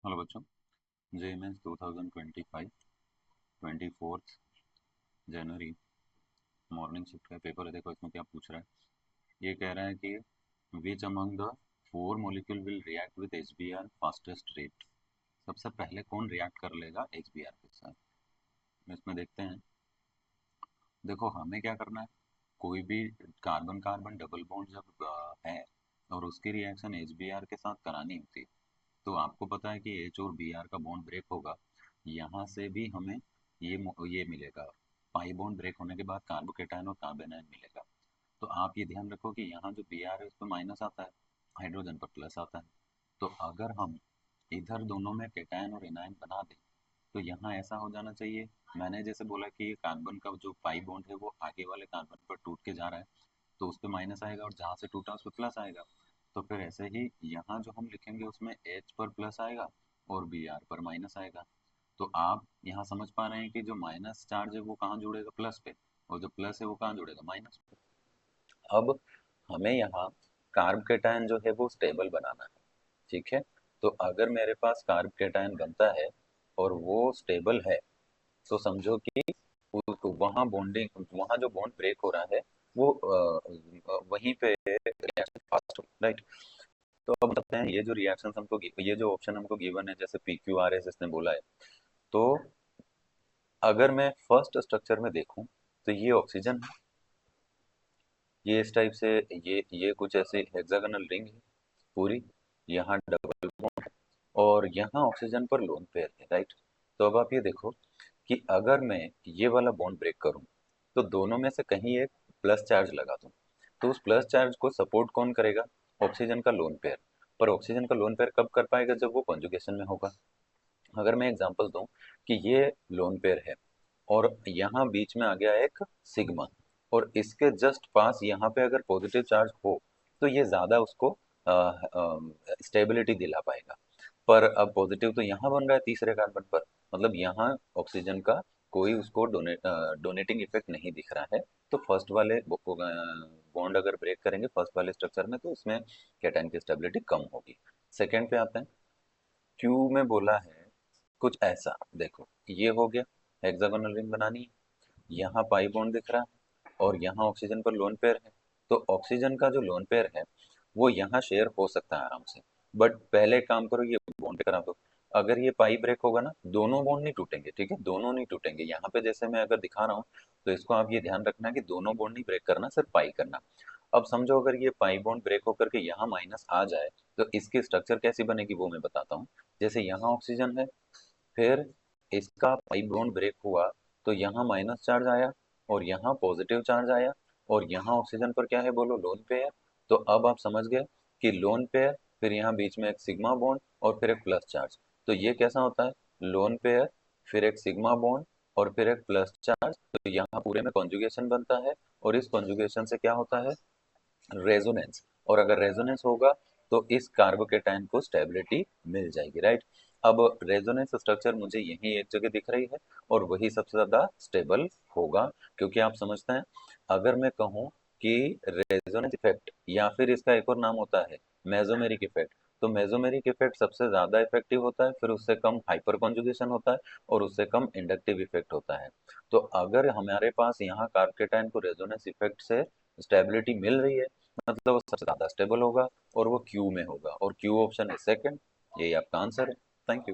Hello बच्चों। जे mains 2025 24 जनवरी morning shift का paper है। देखो इसमें क्या पूछ रहा है। ये कह रहा है कि which among the four molecule will react with HBR fastest rate. सबसे पहले कौन रिएक्ट कर लेगा एचबीआर के साथ। इसमें देखते हैं। देखो हमें क्या करना है। कोई भी कार्बन कार्बन डबल बॉन्ड जब है और उसकी रिएक्शन एचबीआर के साथ करानी होती है, तो आपको पता है कि एच और बी आर का बॉन्ड ब्रेक होगा। यहाँ से भी हमें ये मिलेगा। पाई बॉन्ड ब्रेक होने के बाद कार्बोकेटायन और कार्बेनायन मिलेगा। तो आप ये ध्यान रखो कि यहाँ जो बी आर है उस पर माइनस आता है, हाइड्रोजन पर प्लस आता है। तो अगर हम इधर दोनों में केटायन और एनायन बना दें तो यहाँ ऐसा हो जाना चाहिए। मैंने जैसे बोला कि ये कार्बन का जो पाई बॉन्ड है वो आगे वाले कार्बन पर टूट के जा रहा है, तो उस पर माइनस आएगा और जहाँ से टूटा उस पर प्लस आएगा। तो फिर ऐसे ही यहाँ जो हम लिखेंगे उसमें एच पर प्लस आएगा और बी आर पर माइनस आएगा। तो आप यहाँ समझ पा रहे हैं कि जो माइनस चार्ज है वो कहाँ जुड़ेगा, प्लस पे, और जो प्लस है वो कहाँ जुड़ेगा, माइनस पे। अब हमें यहाँ कार्ब केटायन जो है वो स्टेबल बनाना है। ठीक है। तो अगर मेरे पास कार्ब केटायन बनता है और वो स्टेबल है, तो समझो कि वहाँ बॉन्डिंग, वहाँ जो बॉन्ड ब्रेक हो रहा है वो वहीं पे रिएक्शन फास्ट हो, राइट। तो अब बताते हैं ये जो रिएक्शन हमको ये जो ऑप्शन हमको गिवन है, जैसे पी क्यू आर एस इसने बोला है। तो अगर मैं फर्स्ट स्ट्रक्चर में देखूं तो ये ऑक्सीजन है, ये इस टाइप से, ये कुछ ऐसे हेक्सागोनल रिंग है पूरी, यहाँ डबल बॉन्ड और यहाँ ऑक्सीजन पर लोन पेयर है, राइट। तो अब आप ये देखो कि अगर मैं ये वाला बॉन्ड ब्रेक करूं तो दोनों में से कहीं एक प्लस चार्ज लगा दूं, तो उस प्लस चार्ज को सपोर्ट कौन करेगा, ऑक्सीजन का लोन पेयर। पर ऑक्सीजन का लोन पेयर कब कर पाएगा, जब वो कॉन्जुगेशन में होगा। अगर मैं एग्जांपल दूं कि ये लोन पेयर है और यहाँ बीच में आ गया एक सिग्मा, और इसके जस्ट पास यहाँ पे अगर पॉजिटिव चार्ज हो तो ये ज्यादा उसको स्टेबिलिटी दिला पाएगा। पर अब पॉजिटिव तो यहाँ बन रहा है तीसरे कार्बन पर, मतलब यहाँ ऑक्सीजन का कोई उसको डोनेटिंग इफेक्ट नहीं दिख रहा है। तो फर्स्ट वाले बॉन्ड अगर ब्रेक करेंगे फर्स्ट वाले स्ट्रक्चर में तो उसमें कैटायन की स्टेबिलिटी कम होगी। सेकेंड पे आते हैं। क्यू में बोला है कुछ ऐसा, देखो ये हो गया, हेक्सागोनल रिंग बनानी है, यहाँ पाई बॉन्ड दिख रहा है और यहाँ ऑक्सीजन पर लोन पेयर है। तो ऑक्सीजन का जो लोन पेयर है वो यहाँ शेयर हो सकता है आराम से। बट पहले एक काम करो, ये बॉन्ड करा दो। अगर ये पाई ब्रेक होगा ना, दोनों बॉन्ड नहीं टूटेंगे, ठीक है, दोनों नहीं टूटेंगे। यहाँ पे जैसे मैं अगर दिखा रहा हूँ तो इसको आप ये ध्यान रखना कि दोनों बॉन्ड नहीं ब्रेक करना, सिर्फ पाई करना। अब समझो अगर ये पाई बॉन्ड ब्रेक होकर के यहाँ माइनस आ जाए तो इसकी स्ट्रक्चर कैसी बनेगी वो मैं बताता हूँ। जैसे यहाँ ऑक्सीजन है, फिर इसका पाई बॉन्ड ब्रेक हुआ तो यहाँ माइनस चार्ज आया और यहाँ पॉजिटिव चार्ज आया और यहाँ ऑक्सीजन पर क्या है बोलो, लोन पेयर। तो अब आप समझ गए कि लोन पेयर, फिर यहाँ बीच में एक सिग्मा बॉन्ड और फिर एक प्लस चार्ज। तो ये कैसा होता है, लोन पेयर, फिर एक सिग्मा बॉन्ड और फिर एक प्लस चार्ज। तो यहाँ पूरे में कॉन्जुगेशन बनता है और इस कॉन्जुगेशन से क्या होता है, रेजोनेंस। और अगर रेजोनेंस होगा तो इस कार्बोकेटाइन को स्टेबिलिटी मिल जाएगी, राइट। अब रेजोनेंस स्ट्रक्चर मुझे यही एक जगह दिख रही है और वही सबसे ज्यादा स्टेबल होगा। क्योंकि आप समझते हैं, अगर मैं कहूँ कि रेजोनेंस इफेक्ट या फिर इसका एक और नाम होता है मेसोमेरिक इफेक्ट, तो मेसोमेरिक इफेक्ट सबसे ज्यादा इफेक्टिव होता है, फिर उससे कम हाइपर कॉन्जुगेशन होता है और उससे कम इंडक्टिव इफेक्ट होता है। तो अगर हमारे पास यहाँ कार्बोकेटाइन को रेजोनेंस इफेक्ट से स्टेबिलिटी मिल रही है, मतलब वो सबसे ज्यादा स्टेबल होगा और वो क्यू में होगा, और क्यू ऑप्शन है सेकंड। यही आपका आंसर है। Thank you.